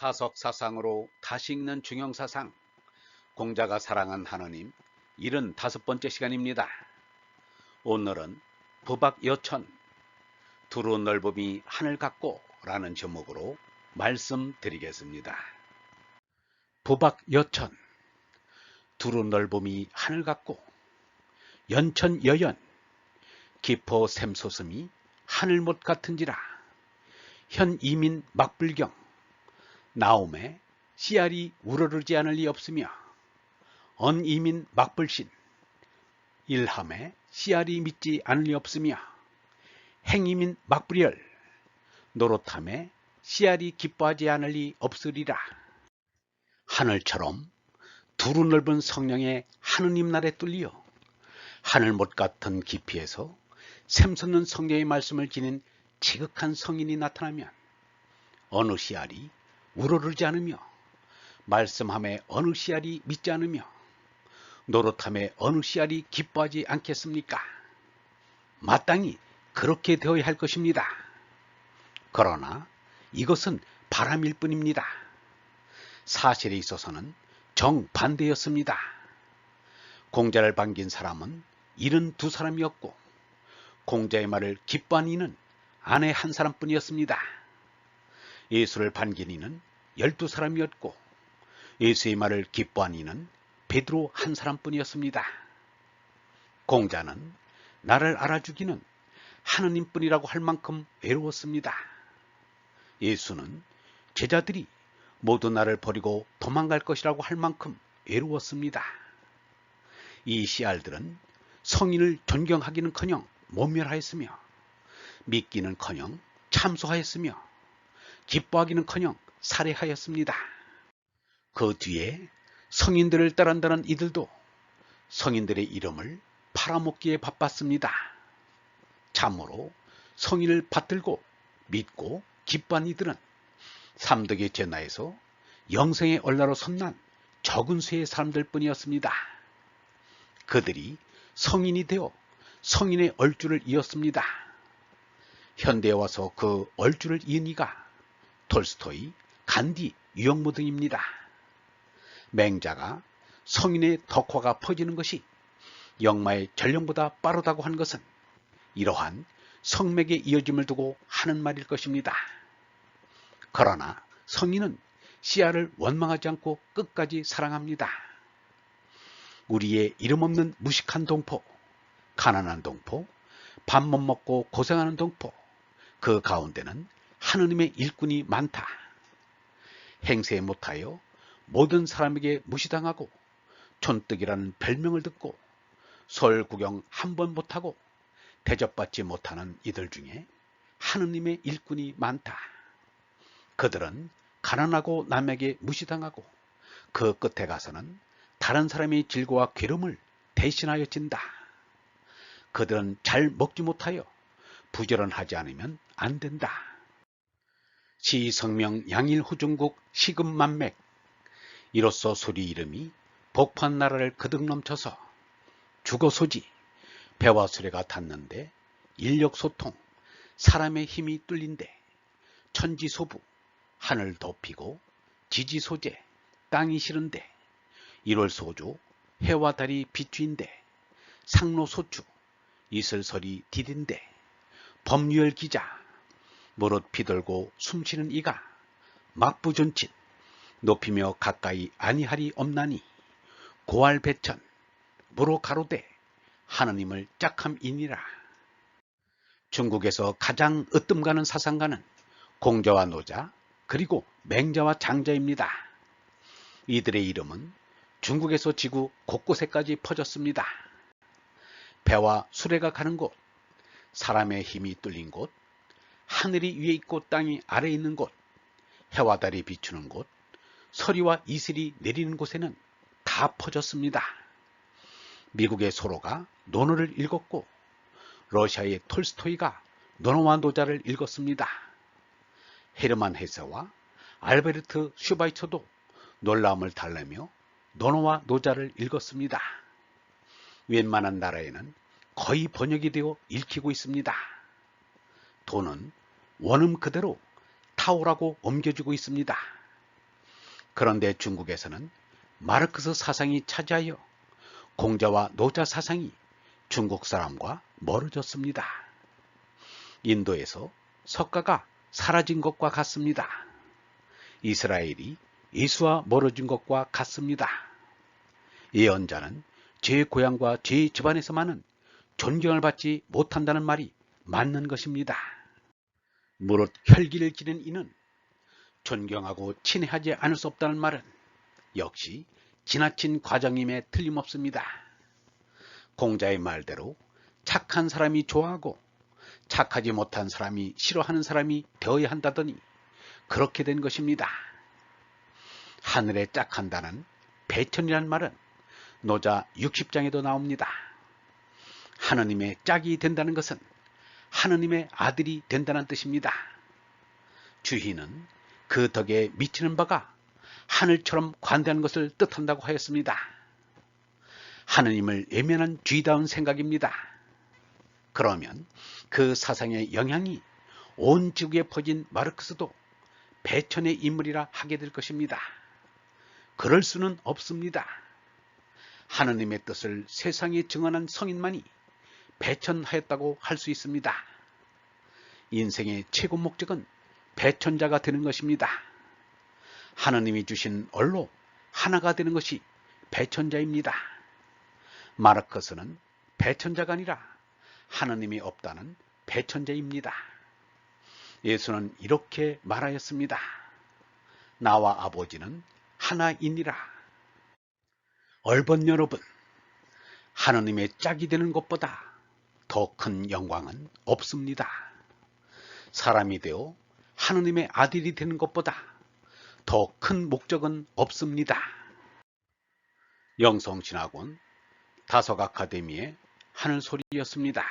타석 사상으로 다시 읽는 중형사상, 공자가 사랑한 하느님 75번째 시간입니다. 오늘은 부박여천, 두루 넓음이 하늘 같고 라는 제목으로 말씀드리겠습니다. 부박여천, 두루 넓음이 하늘 같고 연천여연, 기포 샘솟음이 하늘못 같은지라. 현이민 막불경, 나옴에 씨알이 우러르지 않을 리 없으며 언이민 막불신, 일함에 씨알이 믿지 않을 리 없으며 행이민 막불열, 노릇함에 씨알이 기뻐하지 않을 리 없으리라. 하늘처럼 두루 넓은 성령의 하느님 날에 뚫려 하늘못 같은 깊이에서 샘솟는 성령의 말씀을 지닌 지극한 성인이 나타나면 어느 씨알이 우러르지 않으며 말씀함에 어느 씨알이 믿지 않으며 노릇함에 어느 씨알이 기뻐하지 않겠습니까? 마땅히 그렇게 되어야 할 것입니다. 그러나 이것은 바람일 뿐입니다. 사실에 있어서는 정반대였습니다. 공자를 반긴 사람은 72사람이었고 공자의 말을 기뻐한 이는 아내 한 사람뿐이었습니다. 예수를 반긴 이는 12사람이었고 예수의 말을 기뻐한 이는 베드로 한 사람뿐이었습니다. 공자는 나를 알아주기는 하느님뿐이라고 할 만큼 외로웠습니다. 예수는 제자들이 모두 나를 버리고 도망갈 것이라고 할 만큼 외로웠습니다. 이 씨알들은 성인을 존경하기는커녕 모멸하였으며 믿기는커녕 참소하였으며 기뻐하기는커녕 살해하였습니다. 그 뒤에 성인들을 따른다는 이들도 성인들의 이름을 팔아먹기에 바빴습니다. 참으로 성인을 받들고 믿고 기뻐한 이들은 삼덕의 제나에서 영생의 얼라로 선난 적은 수의 사람들 뿐이었습니다. 그들이 성인이 되어 성인의 얼주를 이었습니다. 현대에 와서 그 얼주를 이은 이가 톨스토이, 간디, 유영무 등입니다. 맹자가 성인의 덕화가 퍼지는 것이 영마의 전령보다 빠르다고 한 것은 이러한 성맥의 이어짐을 두고 하는 말일 것입니다. 그러나 성인은 씨알을 원망하지 않고 끝까지 사랑합니다. 우리의 이름 없는 무식한 동포, 가난한 동포, 밥 못 먹고 고생하는 동포, 그 가운데는 하느님의 일꾼이 많다. 행세 못하여 모든 사람에게 무시당하고 촌뜨기라는 별명을 듣고 설 구경 한 번 못하고 대접받지 못하는 이들 중에 하느님의 일꾼이 많다. 그들은 가난하고 남에게 무시당하고 그 끝에 가서는 다른 사람의 질고와 괴로움을 대신하여 진다. 그들은 잘 먹지 못하여 부지런하지 않으면 안 된다. 시성명 양일후중국 시금만맥, 이로써 소리 이름이 복판 나라를 그득 넘쳐서 주거소지, 배와 수레가 닿는데 인력소통, 사람의 힘이 뚫린데 천지소부, 하늘 덮이고 지지소재, 땅이 싫은데 1월소조, 해와 달이 비추인데 상로소추, 이슬설이 디딘데 법유열기자, 무릇 비돌고 숨쉬는 이가 막부존칫, 높이며 가까이 아니하리 없나니 고알배천, 무로 가로되 하느님을 짝함이니라. 중국에서 가장 으뜸가는 사상가는 공자와 노자 그리고 맹자와 장자입니다. 이들의 이름은 중국에서 지구 곳곳에까지 퍼졌습니다. 배와 수레가 가는 곳, 사람의 힘이 뚫린 곳, 하늘이 위에 있고 땅이 아래에 있는 곳, 해와 달이 비추는 곳, 서리와 이슬이 내리는 곳에는 다 퍼졌습니다. 미국의 소로가 논어를 읽었고 러시아의 톨스토이가 논어와 노자를 읽었습니다. 헤르만 헤세와 알베르트 슈바이처도 놀라움을 달래며 논어와 노자를 읽었습니다. 웬만한 나라에는 거의 번역이 되어 읽히고 있습니다. 돈은 원음 그대로 타오라고 옮겨지고 있습니다. 그런데 중국에서는 마르크스 사상이 차지하여 공자와 노자 사상이 중국 사람과 멀어졌습니다. 인도에서 석가가 사라진 것과 같습니다. 이스라엘이 예수와 멀어진 것과 같습니다. 예언자는 제 고향과 제 집안에서만은 존경을 받지 못한다는 말이 맞는 것입니다. 무릇 혈기를 지닌 이는 존경하고 친애하지 않을 수 없다는 말은 역시 지나친 과정임에 틀림없습니다. 공자의 말대로 착한 사람이 좋아하고 착하지 못한 사람이 싫어하는 사람이 되어야 한다더니 그렇게 된 것입니다. 하늘에 짝한다는 배천이란 말은 노자 60장에도 나옵니다. 하느님의 짝이 된다는 것은 하느님의 아들이 된다는 뜻입니다. 주희는 그 덕에 미치는 바가 하늘처럼 관대한 것을 뜻한다고 하였습니다. 하느님을 외면한 주의다운 생각입니다. 그러면 그 사상의 영향이 온 지구에 퍼진 마르크스도 배천의 인물이라 하게 될 것입니다. 그럴 수는 없습니다. 하느님의 뜻을 세상에 증언한 성인만이 배천하였다고 할 수 있습니다. 인생의 최고 목적은 배천자가 되는 것입니다. 하느님이 주신 얼로 하나가 되는 것이 배천자입니다. 마르크스는 배천자가 아니라 하느님이 없다는 배천자입니다. 예수는 이렇게 말하였습니다. 나와 아버지는 하나이니라. 얼번 여러분, 하느님의 짝이 되는 것보다 더 큰 영광은 없습니다. 사람이 되어 하느님의 아들이 되는 것보다 더 큰 목적은 없습니다. 영성신학원 다석아카데미의 하늘소리였습니다.